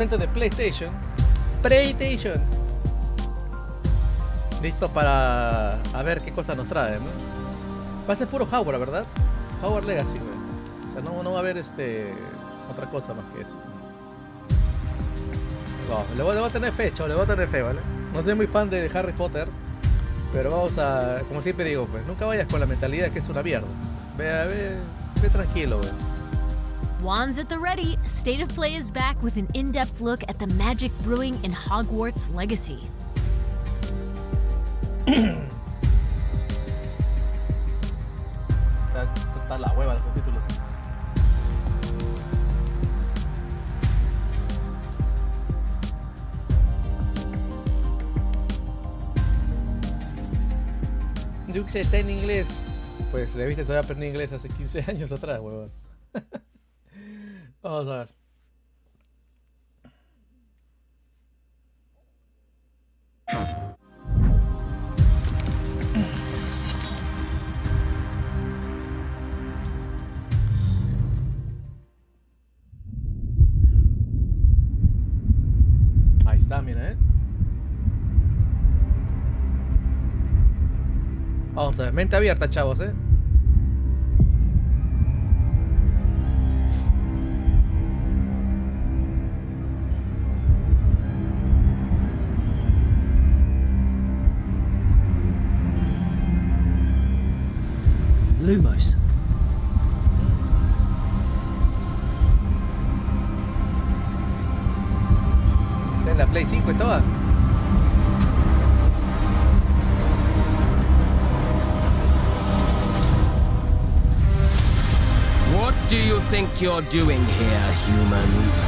De PlayStation. Listo para a ver qué cosas nos trae, ¿no? Va a ser puro Hogwarts, ¿verdad? Hogwarts Legacy, güey. O sea, no va a haber otra cosa más que eso. No, le voy a tener fe, le voy a tener fe, ¿vale? No soy muy fan de Harry Potter, pero vamos a, como siempre digo, pues nunca vayas con la mentalidad de que es una mierda. Ve tranquilo, güey. Wands at the ready, State of Play is back with an in-depth look at the magic brewing in Hogwarts Legacy. Está la hueva los subtítulos. Dux está en inglés. Pues debiste saber aprender inglés hace 15 años atrás, huevón. Vamos a ver. Ahí está, mira, Vamos a ver, mente abierta, chavos, Lumos. En la Play 5 estaba. What do you think you're doing here, humans?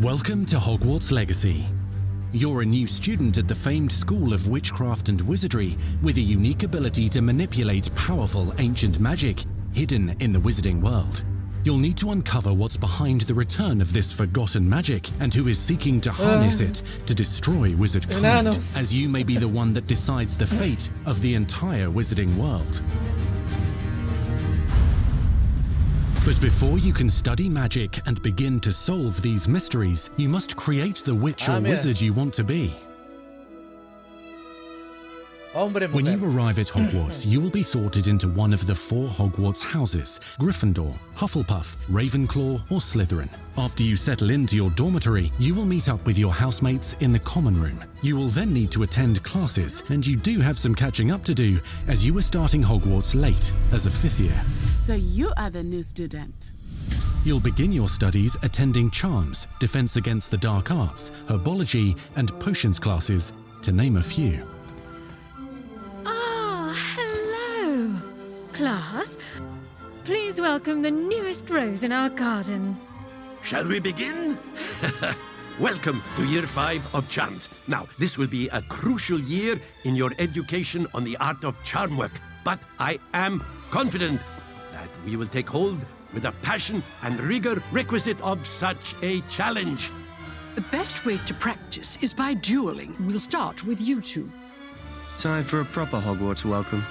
Welcome to Hogwarts Legacy. You're a new student at the famed School of Witchcraft and Wizardry with a unique ability to manipulate powerful ancient magic hidden in the wizarding world. You'll need to uncover what's behind the return of this forgotten magic and who is seeking to harness it to destroy wizardkind, as you may be the one that decides the fate of the entire wizarding world. But before you can study magic and begin to solve these mysteries, you must create the witch or wizard you want to be. When you arrive at Hogwarts, you will be sorted into one of the 4 Hogwarts houses: Gryffindor, Hufflepuff, Ravenclaw, or Slytherin. After you settle into your dormitory, you will meet up with your housemates in the common room. You will then need to attend classes, and you do have some catching up to do, as you were starting Hogwarts late as a 5th year. So you are the new student. You'll begin your studies attending Charms, Defense Against the Dark Arts, Herbology, and Potions classes, to name a few. Class, please welcome the newest rose in our garden. Shall we begin? Welcome to Year 5 of Charms. Now, this will be a crucial year in your education on the art of charm work, but I am confident that we will take hold with the passion and rigor requisite of such a challenge. The best way to practice is by dueling. We'll start with you two. Time for a proper Hogwarts welcome.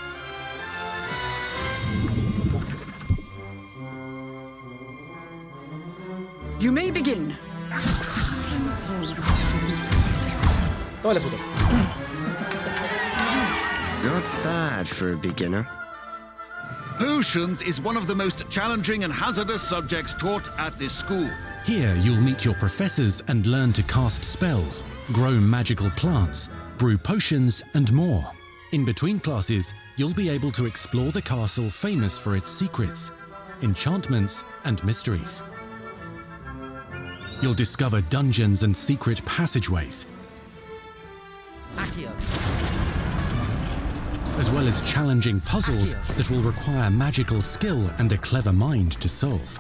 You may begin. Toda la puta. Not bad for a beginner. Potions is one of the most challenging and hazardous subjects taught at this school. Here you'll meet your professors and learn to cast spells, grow magical plants, brew potions, and more. In between classes, you'll be able to explore the castle famous for its secrets, enchantments, and mysteries. You'll discover dungeons and secret passageways, as well as challenging puzzles that will require magical skill and a clever mind to solve.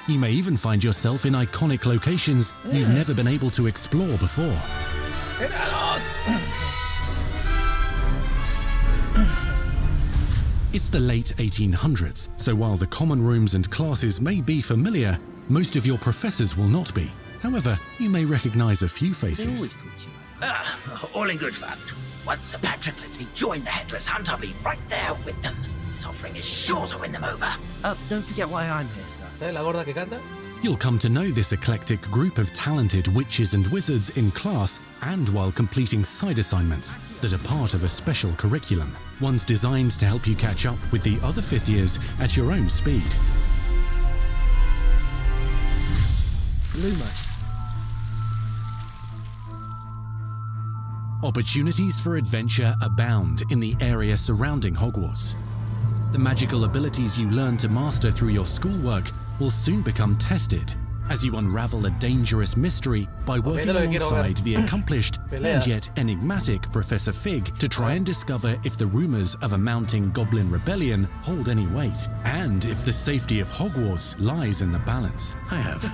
You may even find yourself in iconic locations you've never been able to explore before. It's the late 1800s, so while the common rooms and classes may be familiar, most of your professors will not be. However, you may recognize a few faces. All in good fun. Once Sir Patrick lets me join the Headless Hunt, I'll be right there with them. This offering is sure to win them over. Don't forget why I'm here, sir. ¿Sabes la gorda que canta? You'll come to know this eclectic group of talented witches and wizards in class and while completing side assignments that are part of a special curriculum, ones designed to help you catch up with the other fifth years at your own speed. Lumos. Opportunities for adventure abound in the area surrounding Hogwarts. The magical abilities you learn to master through your schoolwork will soon become tested as you unravel a dangerous mystery by working alongside the accomplished and yet enigmatic Professor Fig to try and discover if the rumors of a mounting goblin rebellion hold any weight, and if the safety of Hogwarts lies in the balance. I have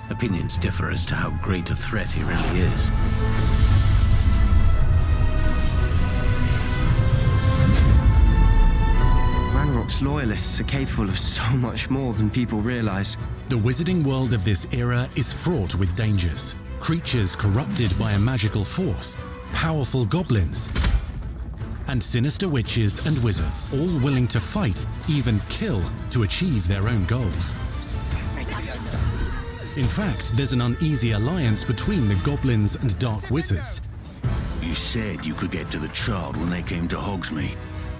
opinions differ as to how great a threat he really is. Ranrock's loyalists are capable of so much more than people realize. The wizarding world of this era is fraught with dangers. Creatures corrupted by a magical force, powerful goblins, and sinister witches and wizards, all willing to fight, even kill, to achieve their own goals. In fact, there's an uneasy alliance between the goblins and dark wizards. You said you could get to the child when they came to Hogsmeade.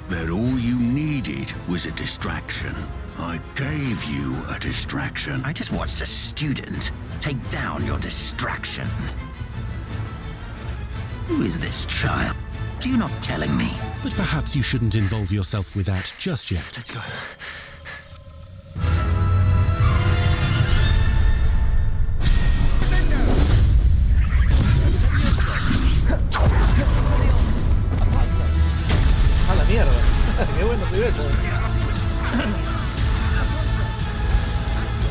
That all you needed was a distraction. I gave you a distraction. I just watched a student take down your distraction. Who is this child? Are you not telling me? But perhaps you shouldn't involve yourself with that just yet. Let's go. A la mierda. Qué bueno se ve eso.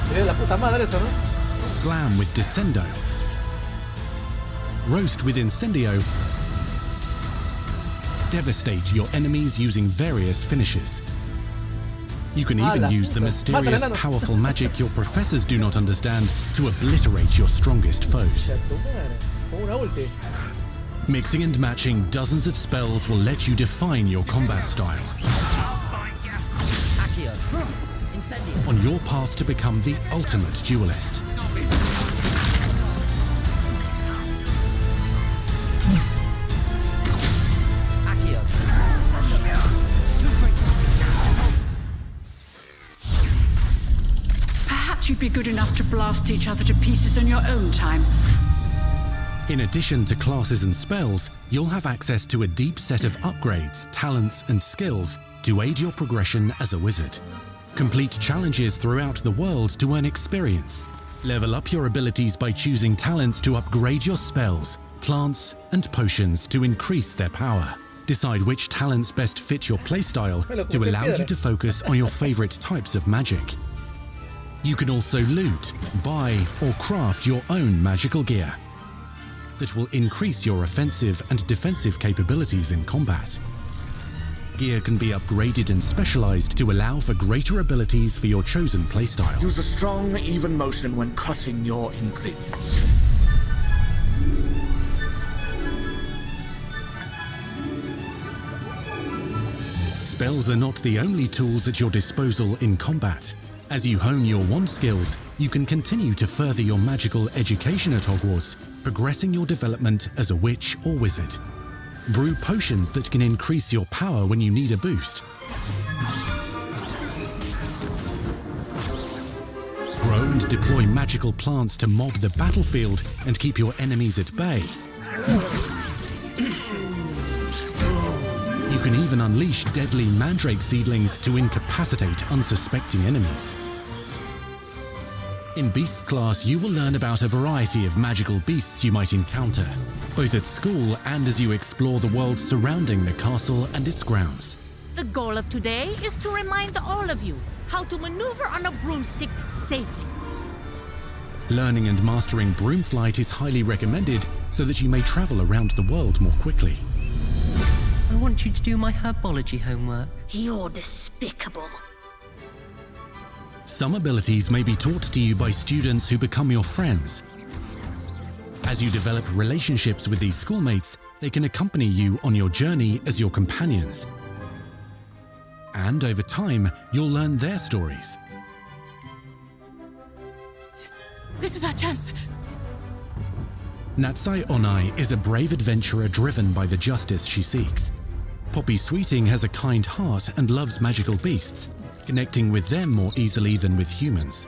Se ve la puta madre eso, ¿no? Slam with Descendo. Roast with Incendio. Devastate your enemies using various finishes. You can even use the mysterious, powerful magic your professors do not understand to obliterate your strongest foes. Mixing and matching dozens of spells will let you define your combat style. On your path to become the ultimate duelist. Perhaps you'd be good enough to blast each other to pieces on your own time. In addition to classes and spells, you'll have access to a deep set of upgrades, talents, and skills to aid your progression as a wizard. Complete challenges throughout the world to earn experience. Level up your abilities by choosing talents to upgrade your spells, plants, and potions to increase their power. Decide which talents best fit your playstyle to allow you to focus on your favorite types of magic. You can also loot, buy, or craft your own magical gear that will increase your offensive and defensive capabilities in combat. Gear can be upgraded and specialized to allow for greater abilities for your chosen playstyle. Use a strong, even motion when cutting your ingredients. Spells are not the only tools at your disposal in combat. As you hone your wand skills, you can continue to further your magical education at Hogwarts, progressing your development as a witch or wizard. Brew potions that can increase your power when you need a boost. Grow and deploy magical plants to mob the battlefield and keep your enemies at bay. You can even unleash deadly mandrake seedlings to incapacitate unsuspecting enemies. In Beasts class, you will learn about a variety of magical beasts you might encounter, both at school and as you explore the world surrounding the castle and its grounds. The goal of today is to remind all of you how to maneuver on a broomstick safely. Learning and mastering broom flight is highly recommended so that you may travel around the world more quickly. want you to do my herbology homework. You're despicable. Some abilities may be taught to you by students who become your friends. As you develop relationships with these schoolmates, they can accompany you on your journey as your companions. And over time, you'll learn their stories. This is our chance. Natsai Onai is a brave adventurer driven by the justice she seeks. Poppy Sweeting has a kind heart and loves magical beasts, connecting with them more easily than with humans.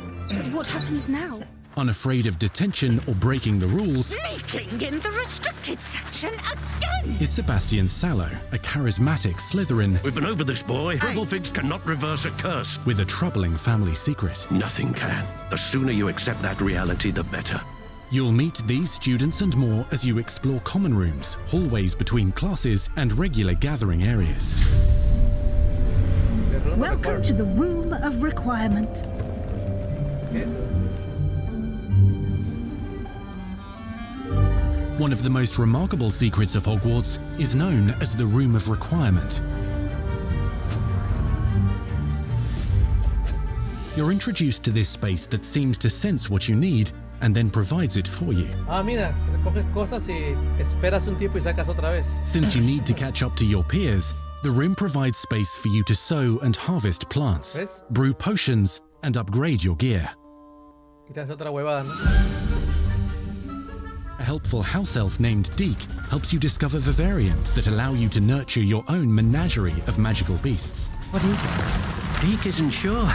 What happens now? Unafraid of detention or breaking the rules, Sneaking in the restricted section again! is Sebastian Sallow, a charismatic Slytherin. We've been over this, boy. Hufflepuffs cannot reverse a curse. With a troubling family secret. Nothing can. The sooner you accept that reality, the better. You'll meet these students and more as you explore common rooms, hallways between classes, and regular gathering areas. Welcome to the Room of Requirement. One of the most remarkable secrets of Hogwarts is known as the Room of Requirement. You're introduced to this space that seems to sense what you need and then provides it for you. Ah, mira, coges cosas y esperas un tiempo y sacas otra vez. Since you need to catch up to your peers, the room provides space for you to sow and harvest plants, brew potions, and upgrade your gear. Y te hace otra huevada, ¿no? A helpful house elf named Deke helps you discover vivariums that allow you to nurture your own menagerie of magical beasts. What is it? Deke isn't sure.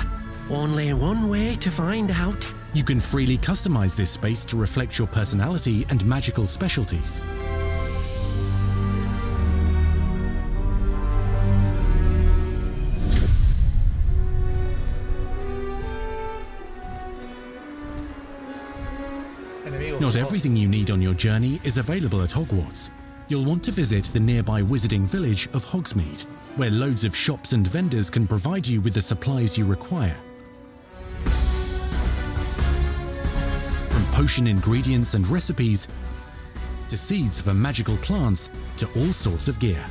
Only one way to find out. You can freely customize this space to reflect your personality and magical specialties. Not everything you need on your journey is available at Hogwarts. You'll want to visit the nearby wizarding village of Hogsmeade, where loads of shops and vendors can provide you with the supplies you require. From potion ingredients and recipes, to seeds for magical plants, to all sorts of gear.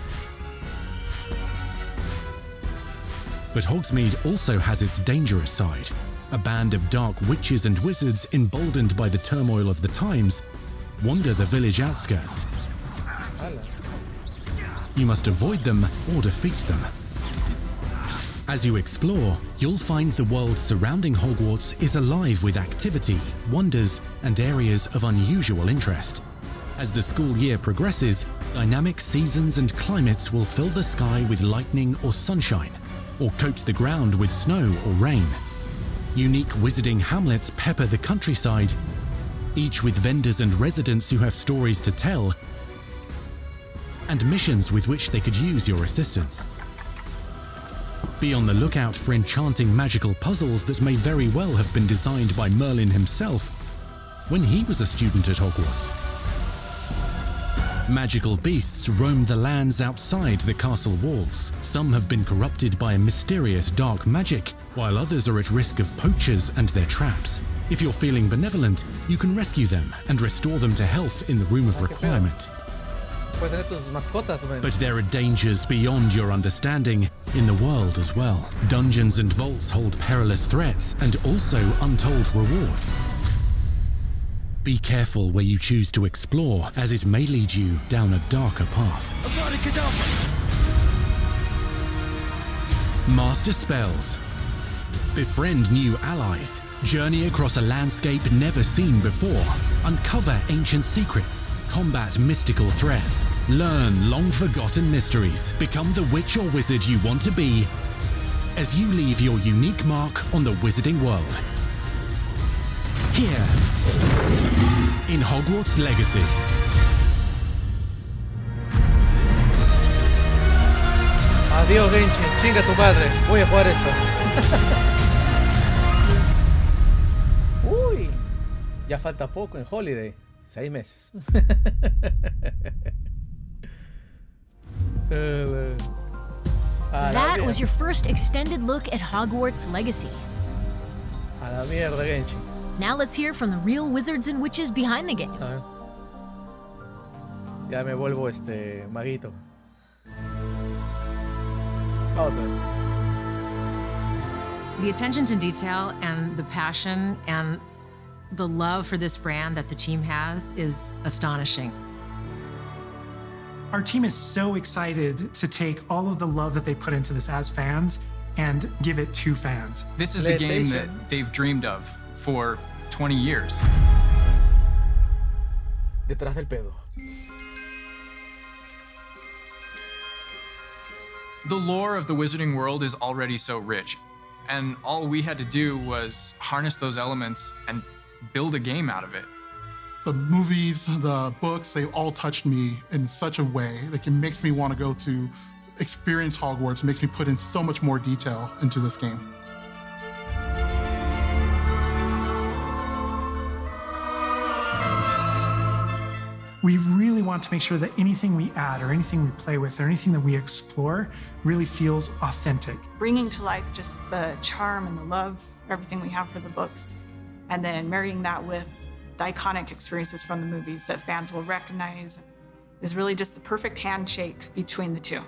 But Hogsmeade also has its dangerous side. A band of dark witches and wizards, emboldened by the turmoil of the times, wander the village outskirts. You must avoid them or defeat them. As you explore, you'll find the world surrounding Hogwarts is alive with activity, wonders, and areas of unusual interest. As the school year progresses, dynamic seasons and climates will fill the sky with lightning or sunshine, or coat the ground with snow or rain. Unique wizarding hamlets pepper the countryside, each with vendors and residents who have stories to tell, and missions with which they could use your assistance. Be on the lookout for enchanting magical puzzles that may very well have been designed by Merlin himself when he was a student at Hogwarts. Magical beasts roam the lands outside the castle walls. Some have been corrupted by a mysterious dark magic, while others are at risk of poachers and their traps. If you're feeling benevolent, you can rescue them and restore them to health in the Room of Requirement. But there are dangers beyond your understanding in the world as well. Dungeons and vaults hold perilous threats and also untold rewards. Be careful where you choose to explore, as it may lead you down a darker path. Master spells. Befriend new allies. Journey across a landscape never seen before. Uncover ancient secrets. Combat mystical threats. Learn long-forgotten mysteries. Become the witch or wizard you want to be as you leave your unique mark on the wizarding world. Here, in Hogwarts Legacy. Adiós, Genshin. Chinga tu madre. Voy a jugar esto. Uy. Ya falta poco en Holiday. 6 meses. That was your first extended look at Hogwarts Legacy. A la mierda, Genshin. Now let's hear from the real wizards and witches behind the game. Ya me vuelvo maguito. Vamos a ver. The attention to detail and the passion and the love for this brand that the team has is astonishing. Our team is so excited to take all of the love that they put into this as fans and give it to fans. This is the game that they've dreamed of for 20 years. Detrás del pedo. The lore of the Wizarding World is already so rich, and all we had to do was harness those elements and build a game out of it. The movies, the books, they all touched me in such a way. Like, it makes me want to go to experience Hogwarts, makes me put in so much more detail into this game. We really want to make sure that anything we add or anything we play with or anything that we explore really feels authentic. Bringing to life just the charm and the love, everything we have for the books, and then marrying that with the iconic experiences from the movies that fans will recognize is really just the perfect handshake between the two.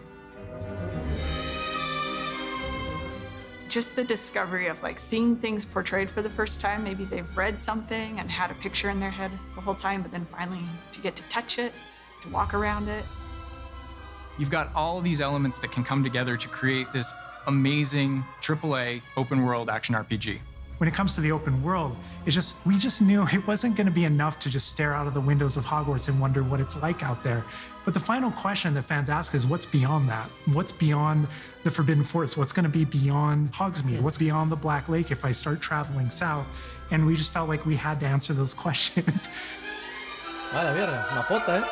Just the discovery of like seeing things portrayed for the first time. Maybe they've read something and had a picture in their head the whole time, but then finally to get to touch it, to walk around it. You've got all these elements that can come together to create this amazing AAA open world action RPG. When it comes to the open world, we just knew it wasn't going to be enough to just stare out of the windows of Hogwarts and wonder what it's like out there. But the final question that fans ask is, what's beyond that? What's beyond the Forbidden Forest? What's going to be beyond Hogsmeade? What's beyond the Black Lake if I start traveling south? And we just felt like we had to answer those questions. Vale, mierda, una pota,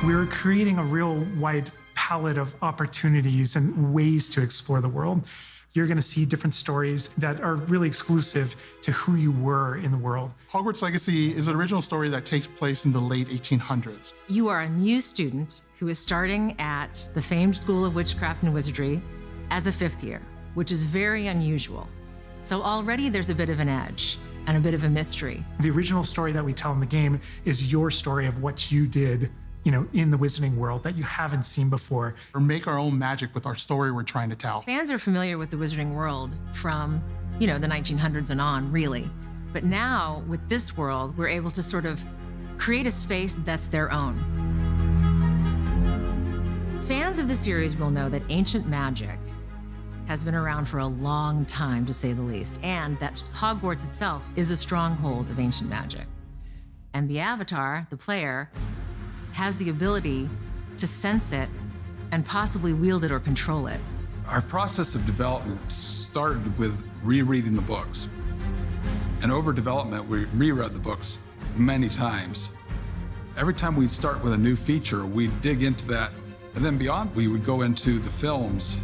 We were creating a real wide palette of opportunities and ways to explore the world. You're going to see different stories that are really exclusive to who you were in the world. Hogwarts Legacy is an original story that takes place in the late 1800s. You are a new student who is starting at the famed School of Witchcraft and Wizardry as a 5th year, which is very unusual. So already there's a bit of an edge and a bit of a mystery. The original story that we tell in the game is your story of what you did, in the Wizarding World that you haven't seen before. Or make our own magic with our story we're trying to tell. Fans are familiar with the Wizarding World from, the 1900s and on, really. But now, with this world, we're able to sort of create a space that's their own. Fans of the series will know that ancient magic has been around for a long time, to say the least, and that Hogwarts itself is a stronghold of ancient magic. And the Avatar, the player, has the ability to sense it and possibly wield it or control it. Our process of development started with rereading the books. And over development, we reread the books many times. Every time we'd start with a new feature, we'd dig into that. And then beyond, we would go into the films.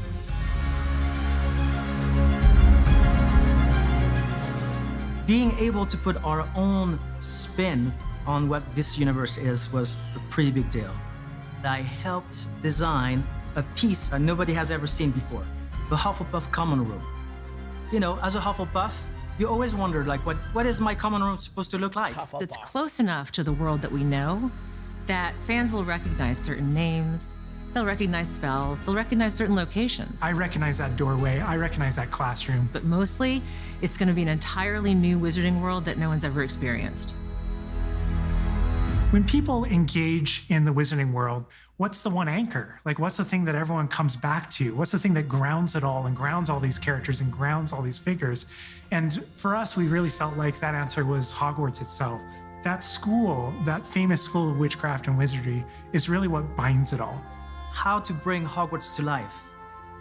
Being able to put our own spin on what this universe was a pretty big deal. I helped design a piece that nobody has ever seen before, the Hufflepuff common room. As a Hufflepuff, you always wondered, what is my common room supposed to look like? It's close enough to the world that we know that fans will recognize certain names, they'll recognize spells, they'll recognize certain locations. I recognize that doorway, I recognize that classroom. But mostly, it's going to be an entirely new Wizarding World that no one's ever experienced. When people engage in the Wizarding World, what's the one anchor? What's the thing that everyone comes back to? What's the thing that grounds it all and grounds all these characters and grounds all these figures? And for us, we really felt like that answer was Hogwarts itself. That school, that famous School of Witchcraft and Wizardry, is really what binds it all. How to bring Hogwarts to life.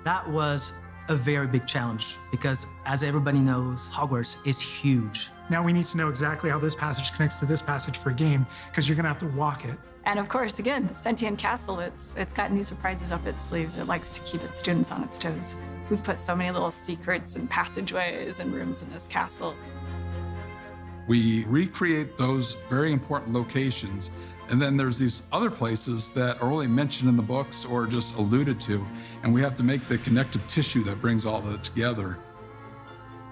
That was a very big challenge because, as everybody knows, Hogwarts is huge. Now we need to know exactly how this passage connects to this passage for a game, because you're going to have to walk it. And of course, again, the Sentient Castle, it's got new surprises up its sleeves. It likes to keep its students on its toes. We've put so many little secrets and passageways and rooms in this castle. We recreate those very important locations, and then there's these other places that are only mentioned in the books or just alluded to, and we have to make the connective tissue that brings all that together.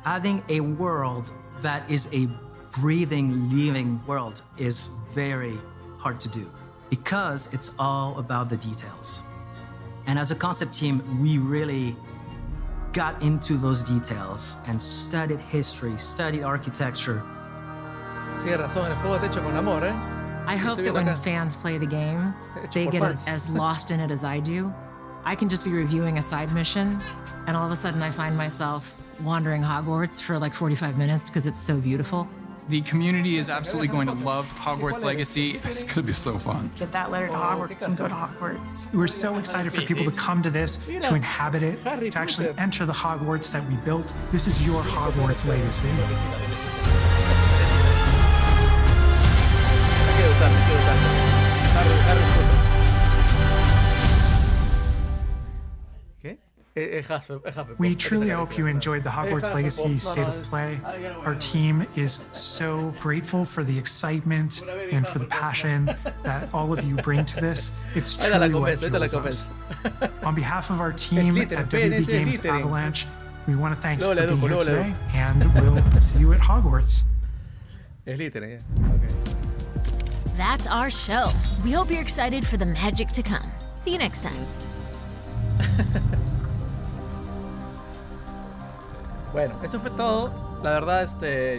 Adding a world that is a breathing, living world is very hard to do because it's all about the details. And as a concept team, we really got into those details and studied history, studied architecture. Tienes razón, el juego está hecho con amor, ¿eh? I hope that when fans play the game, they get as lost in it as I do. I can just be reviewing a side mission, and all of a sudden I find myself wandering Hogwarts for like 45 minutes because it's so beautiful. The community is absolutely going to love Hogwarts Legacy. It's going to be so fun. Get that letter to Hogwarts and go to Hogwarts. We're so excited for people to come to this, to inhabit it, to actually enter the Hogwarts that we built. This is your Hogwarts Legacy. We truly hope you enjoyed the Hogwarts Legacy State of Play. Our team is so grateful for the excitement and for the passion that all of you bring to this. It's truly what fuels us. On behalf of our team at WB Games Avalanche, we want to thank you for being here today, and we'll see you at Hogwarts. That's our show. We hope you're excited for the magic to come. See you next time. Bueno, eso fue todo. La verdad,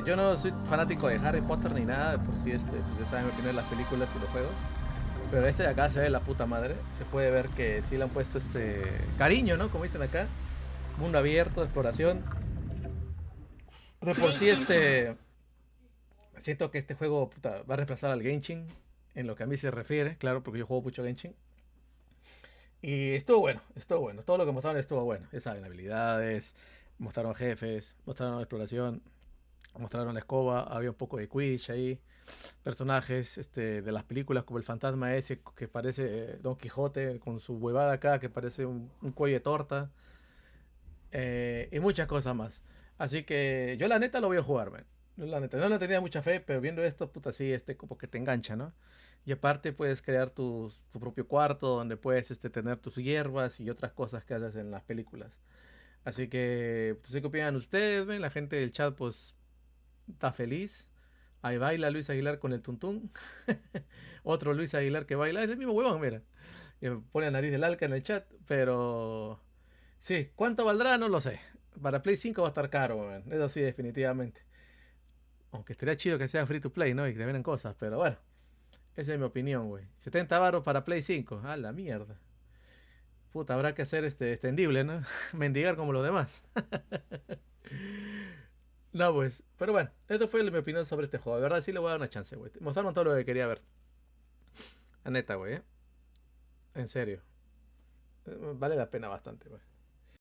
yo no soy fanático de Harry Potter ni nada, por si pues ya saben mi opinión de las películas y los juegos. Pero de acá se ve la puta madre. Se puede ver que sí le han puesto cariño, ¿no? Como dicen acá. Mundo abierto, de exploración. De por sí siento que este juego va a reemplazar al Genshin en lo que a mí se refiere, claro, porque yo juego mucho Genshin. Y estuvo bueno. Todo lo que mostraron estuvo bueno. Ya saben, habilidades, mostraron jefes, mostraron exploración, mostraron la escoba, había un poco de Quidditch ahí, personajes de las películas como el fantasma ese que parece Don Quijote con su huevada acá que parece un cuello de torta, y muchas cosas más. Así que yo la neta lo voy a jugar, man. La neta, no le tenía mucha fe, pero viendo esto, puta, sí, como que te engancha, ¿no? Y aparte puedes crear tu propio cuarto donde puedes tener tus hierbas y otras cosas que haces en las películas. Así que, pues, ¿qué opinan ustedes? ¿Ven? La gente del chat, pues, está feliz. Ahí baila Luis Aguilar con el tuntún. Otro Luis Aguilar que baila. Es el mismo huevón, mira. Y me pone la nariz del Alca en el chat. Pero, sí, ¿cuánto valdrá? No lo sé. Para Play 5 va a estar caro, man. Eso sí, definitivamente. Aunque estaría chido que sea free to play, ¿no? Y que te vienen cosas. Pero bueno, esa es mi opinión, güey. 70 baros para Play 5. A la mierda. Puta, habrá que hacer extendible, ¿no? Mendigar como los demás. No, pues. Pero bueno, esto fue mi opinión sobre este juego. De verdad, sí le voy a dar una chance, güey. Mostraron todo lo que quería ver. La neta, güey, ¿eh? En serio. Vale la pena bastante, güey.